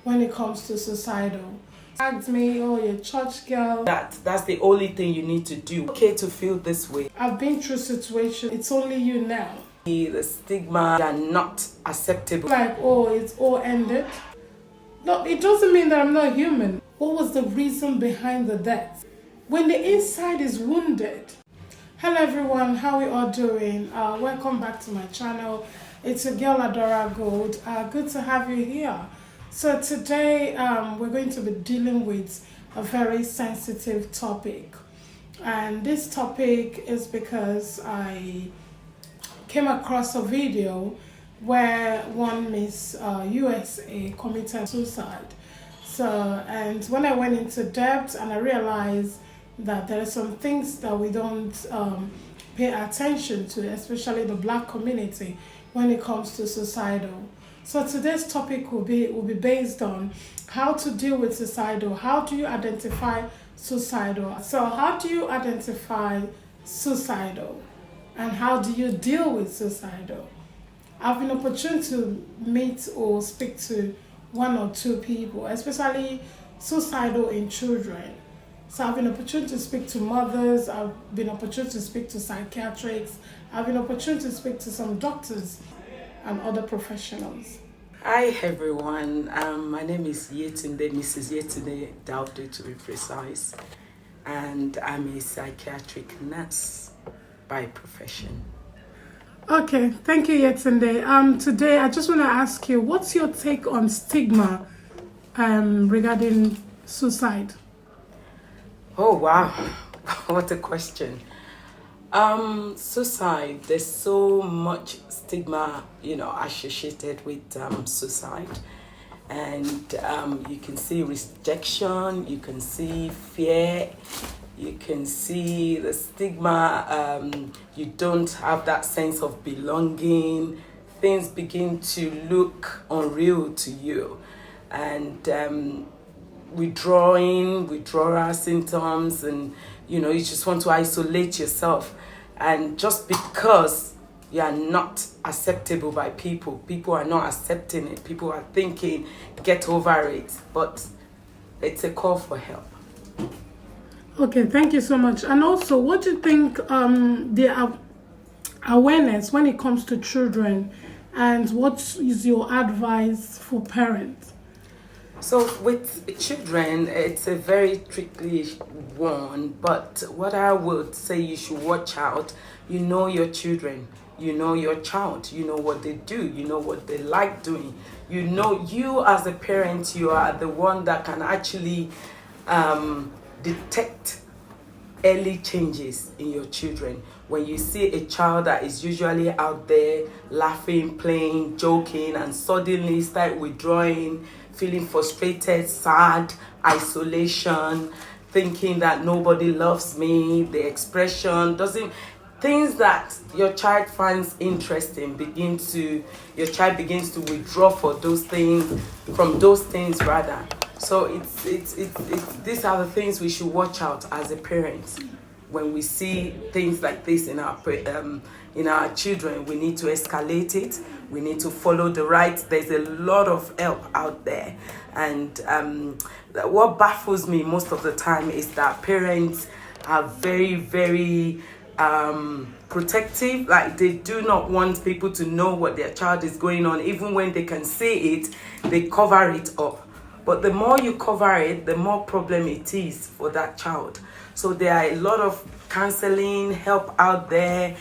when it comes to suicidal. Asked me, oh, you're a church girl. That's the only thing you need to do. Okay to feel this way. I've been through situations. It's only you now. The stigma are not acceptable. Like, oh, it's all ended. No, it doesn't mean that I'm not human. What was the reason behind the death? When the inside is wounded. Hello everyone, how are we all doing? Welcome back to my channel. It's your girl Adora Gold. Good to have you here. So today we're going to be dealing with a very sensitive topic. And this topic is because I came across a video where one Miss USA committed suicide. And when I went into depth and I realized that there are some things that we don't pay attention to, especially the Black community, when it comes to suicidal. So today's topic will be based on how to deal with suicidal. How do you identify suicidal? So how do you identify suicidal? And how do you deal with suicidal? I've been opportune to meet or speak to one or two people, especially suicidal in children. So I've been opportune to speak to mothers, I've been opportune to speak to psychiatrists, I've been opportune to speak to some doctors and other professionals. Hi everyone, my name is Mrs. Yetunde Daude to be precise, and I'm a psychiatric nurse by profession. Okay, thank you Yetunde. Today I just want to ask you, what's your take on stigma regarding suicide? Oh wow, what a question. Suicide, there's so much stigma, associated with suicide. And you can see rejection, you can see fear, you can see the stigma, you don't have that sense of belonging, things begin to look unreal to you. And withdrawal symptoms, and you just want to isolate yourself. And just because you are not acceptable by people are not accepting it, people are thinking get over it, but it's a call for help. Okay, thank you so much. And also, what do you think the awareness when it comes to children, and what is your advice for parents? So with children, it's a very tricky one, but what I would say, you should watch out. You know your children, you know your child, you know what they do, you know what they like doing. You know, you as a parent, you are the one that can actually detect early changes in your children. When you see a child that is usually out there laughing, playing, joking, and suddenly start withdrawing, feeling frustrated, sad, isolation, thinking that nobody loves me, the expression doesn't, things that your child finds interesting, your child begins to withdraw from those things rather. So it's these are the things we should watch out as a parent. When we see things like this in our children, we need to escalate it. We need to follow the right. There's a lot of help out there. And what baffles me most of the time is that parents are very, very protective. Like, they do not want people to know what their child is going on. Even when they can see it, they cover it up. But the more you cover it, the more problem it is for that child. So there are a lot of counseling, help out there,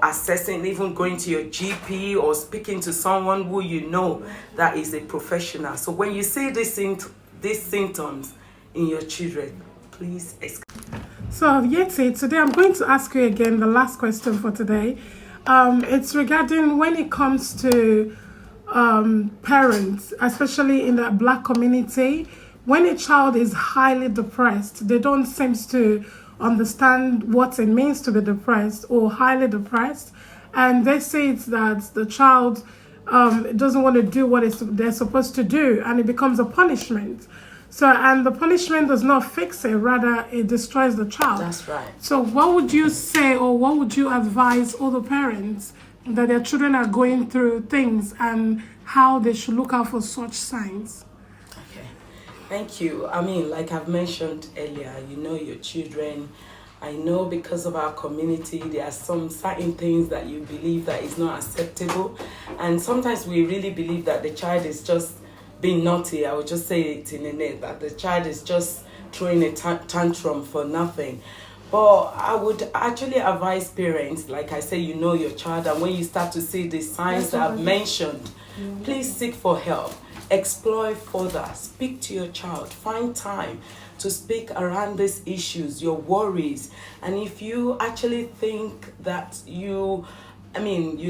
assessing, even going to your GP or speaking to someone who you know that is a professional. So when you see these symptoms in your children, please escalate. So Yeti, today I'm going to ask you again the last question for today. It's regarding when it comes to parents, especially in the Black community. When a child is highly depressed, they don't seem to understand what it means to be depressed or highly depressed, and they say it's that the child doesn't want to do what they're supposed to do, and it becomes a punishment. So, and the punishment does not fix it, rather it destroys the child. That's right. So what would you say, or what would you advise other parents that their children are going through things and how they should look out for such signs? Okay, thank you. I mean, like I've mentioned earlier, you know your children. I know because of our community, there are some certain things that you believe that is not acceptable. And sometimes we really believe that the child is just being naughty. I would just say it in a net, that the child is just throwing a tantrum for nothing. But I would actually advise parents, like I say, you know your child, and when you start to see the signs that I've mentioned, please seek for help. Explore further. Speak to your child. Find time to speak around these issues, your worries. And if you actually think that you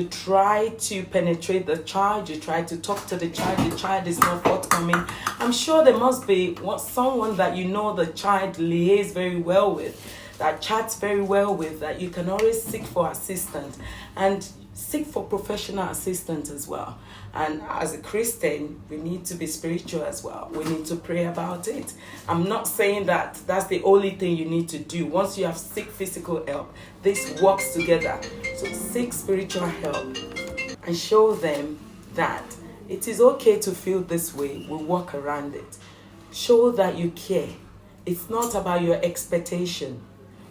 try to penetrate the child, you try to talk to the child is not forthcoming, I'm sure there must be someone that you know the child liaises very well with, that chats very well with, that you can always seek for assistance and seek for professional assistance as well. And as a Christian, we need to be spiritual as well. We need to pray about it. I'm not saying that that's the only thing you need to do. Once you have seek physical help, this works together. So seek spiritual help and show them that it is okay to feel this way. We'll work around it. Show that you care. It's not about your expectation,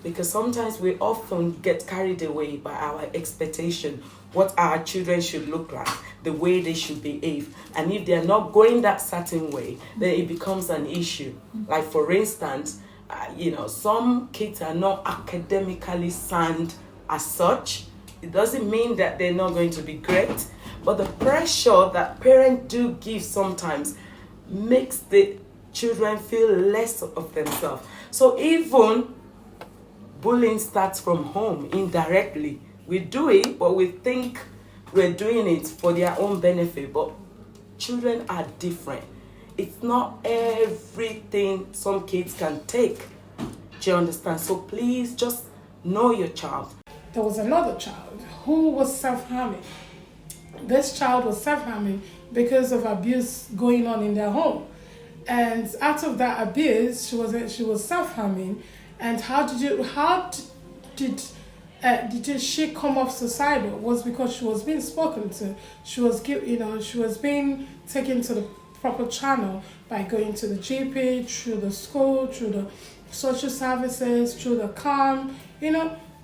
because sometimes we often get carried away by our expectation, what our children should look like, the way they should behave. And if they're not going that certain way, then it becomes an issue. Like for instance, some kids are not academically sound as such. It doesn't mean that they're not going to be great, but the pressure that parents do give sometimes makes the children feel less of themselves. So even bullying starts from home indirectly. We do it, but we think we're doing it for their own benefit. But children are different. It's not everything some kids can take. Do you understand? So please just know your child. There was another child who was self-harming. This child was self-harming because of abuse going on in their home. And out of that abuse, she was self-harming. And how did she come off suicidal? Was because she was being spoken to. She was being taken to the proper channel by going to the GP, through the school, through the social services, through the CAM,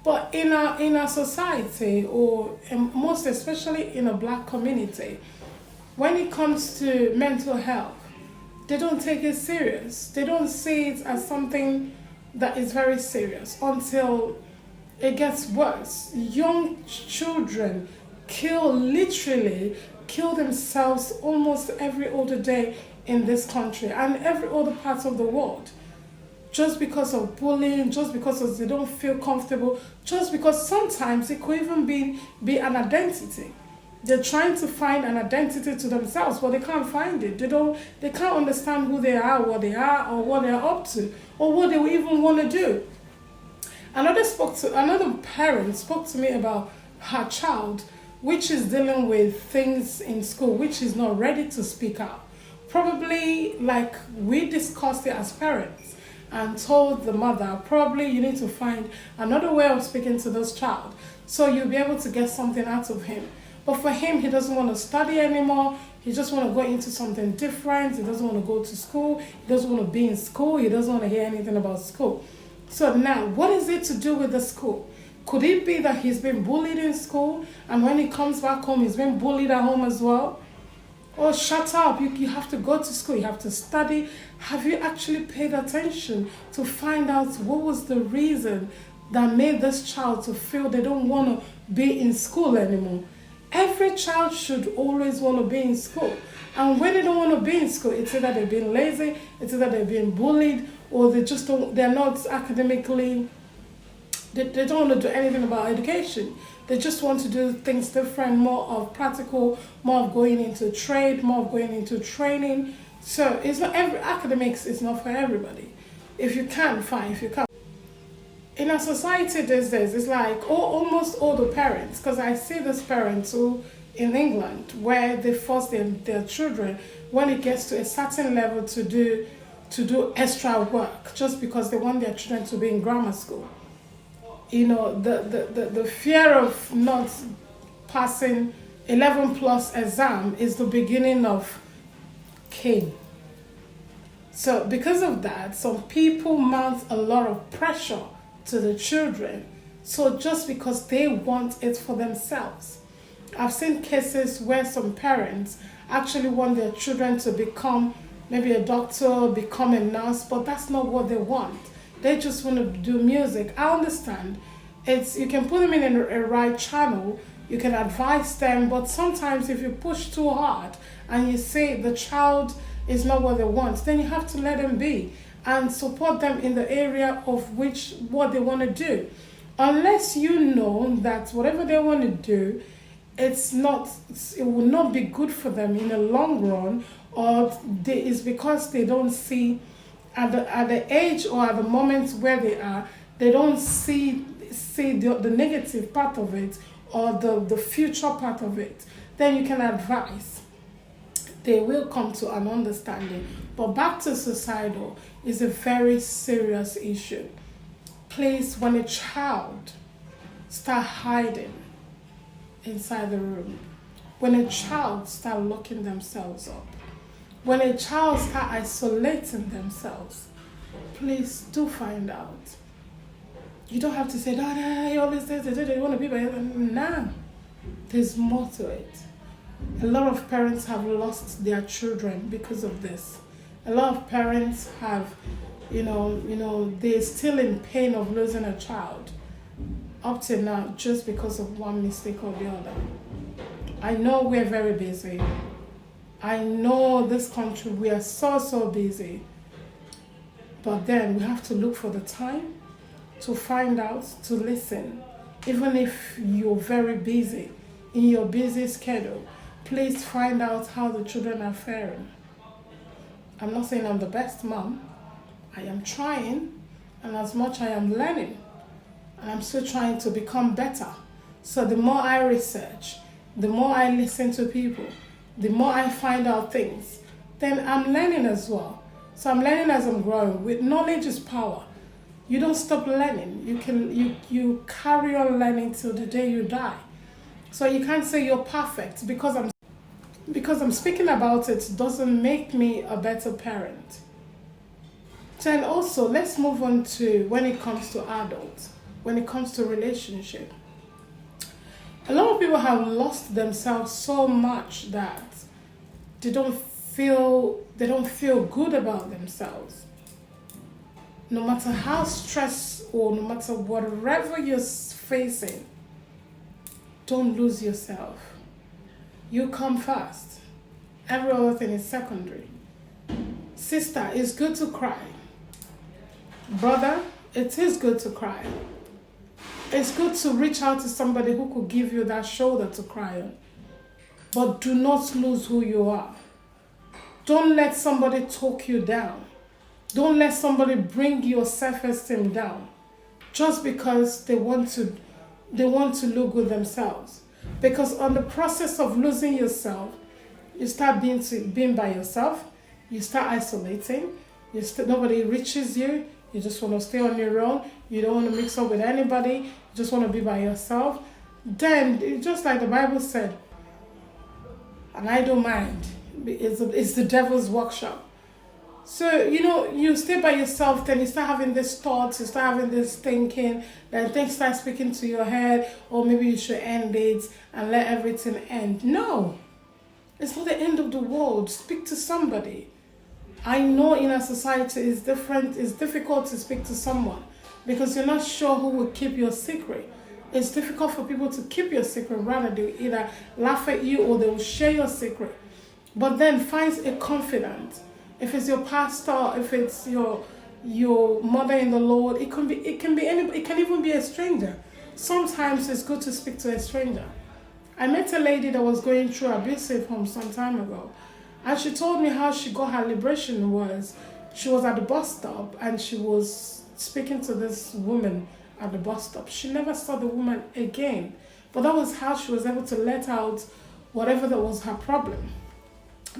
But in our society, or most especially in a Black community, when it comes to mental health, they don't take it serious. They don't see it as something that is very serious until it gets worse. Young children literally kill themselves almost every other day in this country and every other part of the world, just because of bullying, just because they don't feel comfortable, just because sometimes it could even be an identity. They're trying to find an identity to themselves, but they can't find it. They can't understand who they are, what they are, or what they're up to, or what they even want to do. Another parent spoke to me about her child, which is dealing with things in school, which is not ready to speak out. Probably like we discussed it as parents and told the mother, probably you need to find another way of speaking to this child so you'll be able to get something out of him. But for him, he doesn't want to study anymore. He just want to go into something different. He doesn't want to go to school. He doesn't want to be in school. He doesn't want to hear anything about school. So now, what is it to do with the school? Could it be that he's been bullied in school, and when he comes back home, he's been bullied at home as well? Oh, shut up. You have to go to school. You have to study. Have you actually paid attention to find out what was the reason that made this child to feel they don't want to be in school anymore? Every child should always want to be in school. And when they don't want to be in school, it's either they're being lazy, it's either they're being bullied, or they're not academically, they don't want to do anything about education. They just want to do things different, more of practical, more of going into trade, more of going into training. So it's not academics is not for everybody. If you can, fine. If you can't. In our society these days, it's like almost all the parents, because I see these parents who in England where they force their children when it gets to a certain level to do extra work just because they want their children to be in grammar school. The fear of not passing 11+ exam is the beginning of Cain. So because of that, some people mount a lot of pressure to the children. So just because they want it for themselves. I've seen cases where some parents actually want their children to become maybe a doctor, become a nurse, but that's not what they want. They just want to do music. I understand. You can put them in a right channel, you can advise them, but sometimes if you push too hard and you say the child is not what they want, then you have to let them be and support them in the area of what they want to do. Unless you know that whatever they want to do, it will not be good for them in the long run, or it's because they don't see at the age or at the moment where they are, they don't see the negative part of it or the future part of it. Then you can advise. They will come to an understanding. But back to suicidal is a very serious issue. Please, when a child start hiding inside the room, when a child start locking themselves up, when a child start isolating themselves, please do find out. You don't have to say, "Dada, you always say you want to be by your." Nah, there's more to it. A lot of parents have lost their children because of this. A lot of parents have, they're still in pain of losing a child up to now just because of one mistake or the other. I know we're very busy. I know this country, we are so busy. But then we have to look for the time to find out, to listen. Even if you're very busy, in your busy schedule, please find out how the children are faring. I'm not saying I'm the best mom. I am trying, and as much I am learning, and I'm still trying to become better. So the more I research, the more I listen to people, the more I find out things, then I'm learning as well. So I'm learning as I'm growing. With knowledge is power. You don't stop learning. You carry on learning till the day you die. So you can't say you're perfect because I'm speaking about it doesn't make me a better parent. Then also let's move on to when it comes to adults, when it comes to relationship. A lot of people have lost themselves so much that they don't feel good about themselves. No matter how stressed or no matter whatever you're facing, don't lose yourself. You come first. Every other thing is secondary. Sister, it's good to cry. Brother, it is good to cry. It's good to reach out to somebody who could give you that shoulder to cry on. But do not lose who you are. Don't let somebody talk you down. Don't let somebody bring your self-esteem down just because they want to look good themselves. Because on the process of losing yourself, you start being by yourself, you start isolating, nobody reaches you, you just want to stay on your own, you don't want to mix up with anybody, you just want to be by yourself. Then, just like the Bible said, an idle mind is the devil's workshop. So, you stay by yourself, then you start having these thoughts, you start having this thinking, then things start speaking to your head, or maybe you should end it and let everything end. No, it's not the end of the world. Speak to somebody. I know in our society it's different, it's difficult to speak to someone because you're not sure who will keep your secret. It's difficult for people to keep your secret, rather they will either laugh at you or they will share your secret. But then find a confidant. If it's your pastor, if it's your mother in the Lord, it can be anybody, it can even be a stranger. Sometimes it's good to speak to a stranger. I met a lady that was going through abusive home some time ago, and she told me how she got her liberation was. She was at the bus stop and she was speaking to this woman at the bus stop. She never saw the woman again, but that was how she was able to let out whatever that was her problem.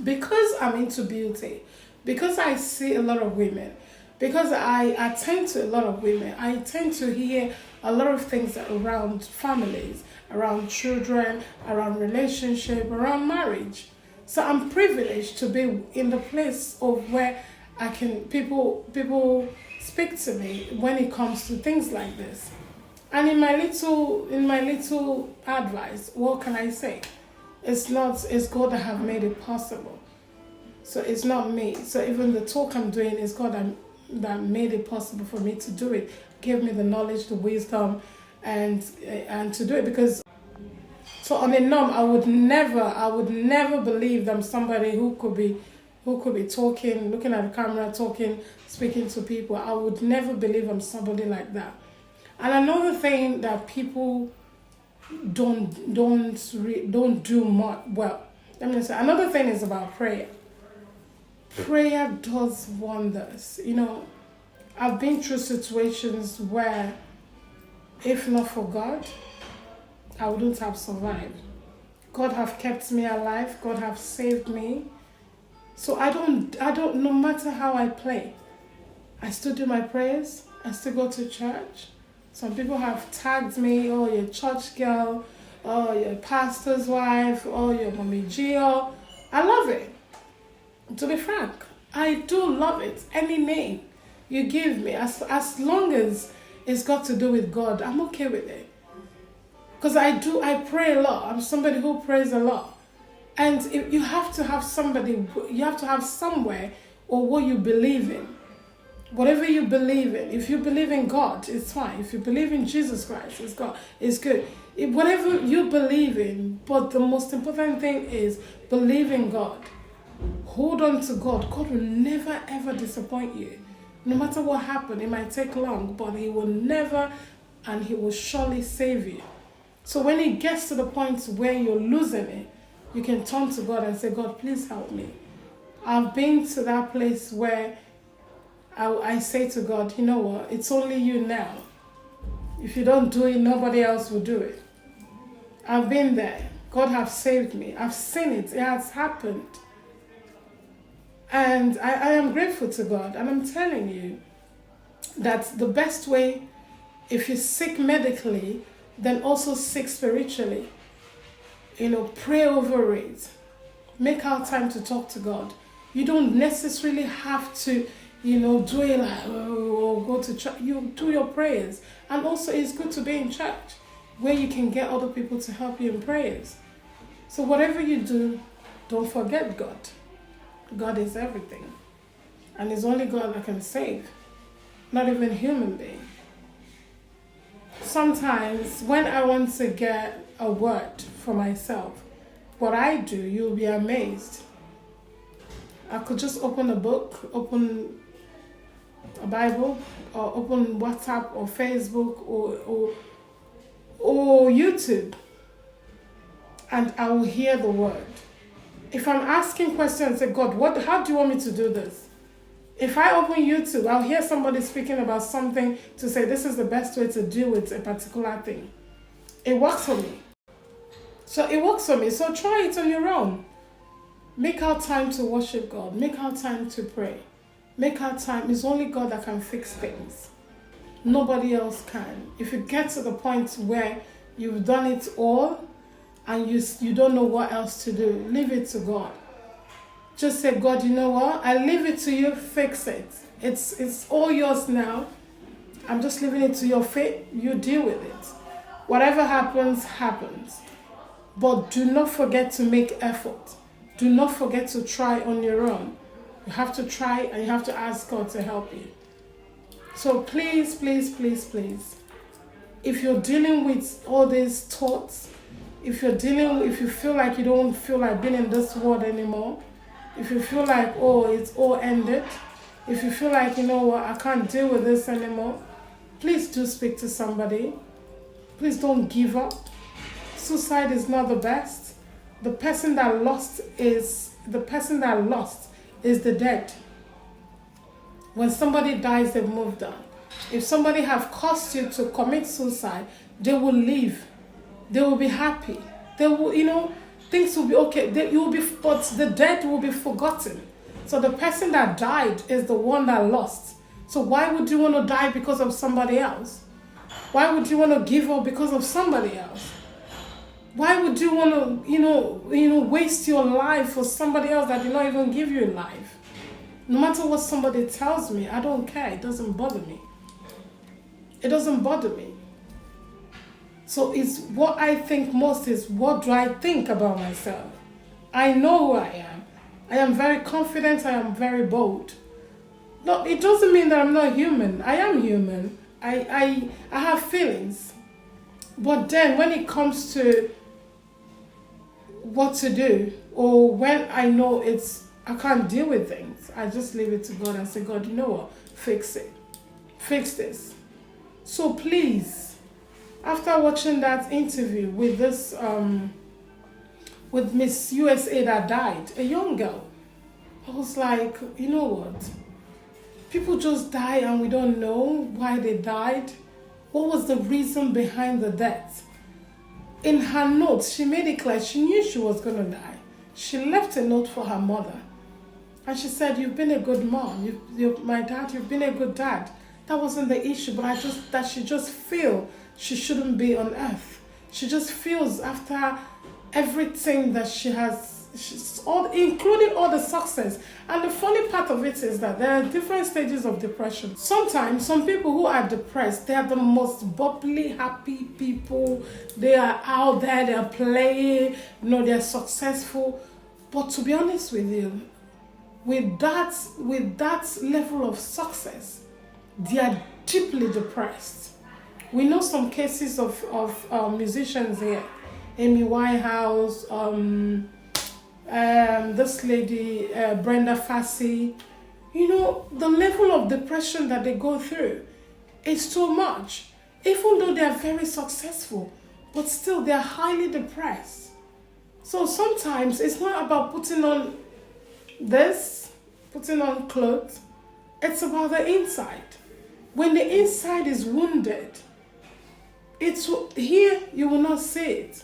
Because I'm into beauty, because I see a lot of women, because I attend to a lot of women, I tend to hear a lot of things around families, around children, around relationship, around marriage. So I'm privileged to be in the place of where people speak to me when it comes to things like this. And in my little advice, what can I say? It's God that have made it possible. So it's not me. So even the talk I'm doing is God that made it possible for me to do it. Gave me the knowledge, the wisdom, and to do it. Because so on a norm, I would never believe that I'm somebody who could be talking, looking at the camera, talking, speaking to people. I would never believe I'm somebody like that. And another thing that people don't do much well. Let me say another thing is about prayer. Prayer does wonders. I've been through situations where, if not for God, I wouldn't have survived. God have kept me alive. God have saved me. So I don't, no matter how I play, I still do my prayers. I still go to church. Some people have tagged me, oh, you're a church girl, oh, you're a pastor's wife, oh, you're Mommy Gio. I love it. To be frank, I do love it. Any name you give me, as long as it's got to do with God, I'm okay with it. Because I pray a lot. I'm somebody who prays a lot. And you have to have somebody, you have to have somewhere or what you believe in. Whatever you believe in. If you believe in God, it's fine. If you believe in Jesus Christ, it's good. Whatever you believe in, but the most important thing is believe in God. Hold on to God. God will never ever disappoint you. No matter what happens, it might take long, but He will never, and He will surely save you. So when it gets to the point where you're losing it, you can turn to God and say, God, please help me. I've been to that place where I say to God, you know what, it's only you now. If you don't do it, nobody else will do it. I've been there. God has saved me. I've seen it. It has happened. And I am grateful to God. And I'm telling you that the best way, if you're sick medically, then also sick spiritually. Pray over it. Make out time to talk to God. You don't necessarily have to, do it like, or go to church. You do your prayers. And also it's good to be in church where you can get other people to help you in prayers. So whatever you do, don't forget God. God is everything. And it's only God that can save. Not even human being. Sometimes when I want to get a word for myself, what I do, you'll be amazed. I could just open a book, open a Bible, or open WhatsApp or Facebook or YouTube, and I will hear the word. If I'm asking questions, say, God, how do you want me to do this? If I open YouTube, I'll hear somebody speaking about something to say, this is the best way to deal with a particular thing. It works for me. So try it on your own. Make out time to worship God. Make out time to pray. Make out time. It's only God that can fix things. Nobody else can. If you get to the point where you've done it all and you don't know what else to do, leave it to God. Just say, God, you know what? I leave it to you. Fix it. It's all yours now. I'm just leaving it to your fate. You deal with it. Whatever happens, happens. But do not forget to make effort. Do not forget to try on your own. You have to try and you have to ask God to help you. So please, please, please, please, if you're dealing with all these thoughts, if you feel like you don't feel like being in this world anymore, if you feel like, oh, it's all ended, if you feel like, you know what, I can't deal with this anymore, please do speak to somebody. Please don't give up. Suicide is not the best. The person that lost is the dead. When somebody dies, they've moved on. If somebody have caused you to commit suicide, they will leave. They will be happy. They will, things will be okay. But the dead will be forgotten. So the person that died is the one that lost. So why would you want to die because of somebody else? Why would you want to give up because of somebody else? Why would you want to, waste your life for somebody else that did not even give you life? No matter what somebody tells me, I don't care. It doesn't bother me. It doesn't bother me. So it's what I think most is, what do I think about myself? I know who I am. I am very confident. I am very bold. No, it doesn't mean that I'm not human. I am human. I have feelings. But then when it comes to what to do, or when I know I can't deal with things, I just leave it to God and say, God, you know what? Fix it. Fix this. So please, after watching that interview with this, with Miss USA that died, a young girl, I was like, you know what? People just die and we don't know why they died. What was the reason behind the death? In her notes, she made it clear she knew she was going to die. She left a note for her mother. And she said, you've been a good mom. My dad, you've been a good dad. That wasn't the issue, but she just feels she shouldn't be on earth. She just feels after everything that she has, including all the success. And the funny part of it is that there are different stages of depression. Sometimes some people who are depressed, they are the most bubbly, happy people. They are out there, they are playing, they are successful. But to be honest with you, with that level of success, they are deeply depressed. We know some cases of musicians here. Amy Winehouse, this lady, Brenda Fassie. The level of depression that they go through is too much. Even though they are very successful, but still they are highly depressed. So sometimes it's not about putting on clothes. It's about the inside. When the inside is wounded, it's here you will not see it,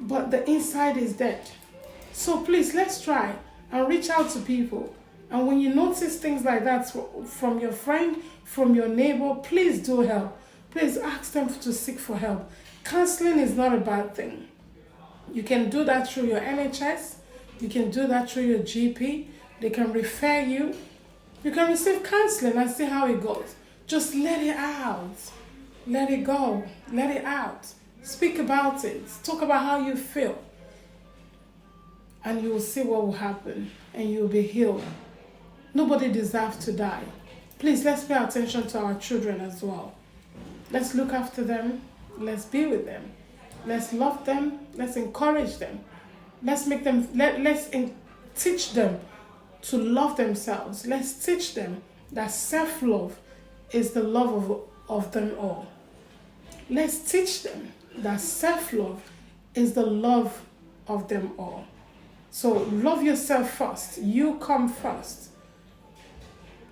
but the inside is dead. So please, let's try and reach out to people. And when you notice things like that from your friend, from your neighbor, please do help. Please ask them to seek for help. Counseling is not a bad thing. You can do that through your NHS. You can do that through your GP. They can refer you. You can receive counseling and see how it goes. Just let it out. Let it go. Let it out. Speak about it. Talk about how you feel. And you will see what will happen. And you will be healed. Nobody deserves to die. Please, let's pay attention to our children as well. Let's look after them. Let's be with them. Let's love them. Let's encourage them. Let's make them. Let's teach them to love themselves. Let's teach them that self-love is the love of them all. Let's teach them that self-love is the love of them all. So love yourself first. You come first.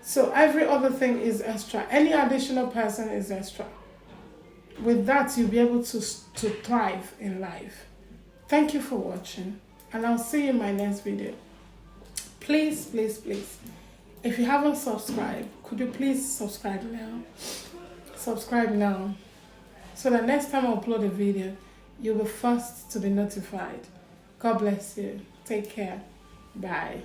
So every other thing is extra. Any additional person is extra. With that, you'll be able to thrive in life. Thank you for watching. And I'll see you in my next video. Please, please, please. If you haven't subscribed, could you please subscribe now? Subscribe now. So that next time I upload a video, you'll be first to be notified. God bless you. Take care. Bye.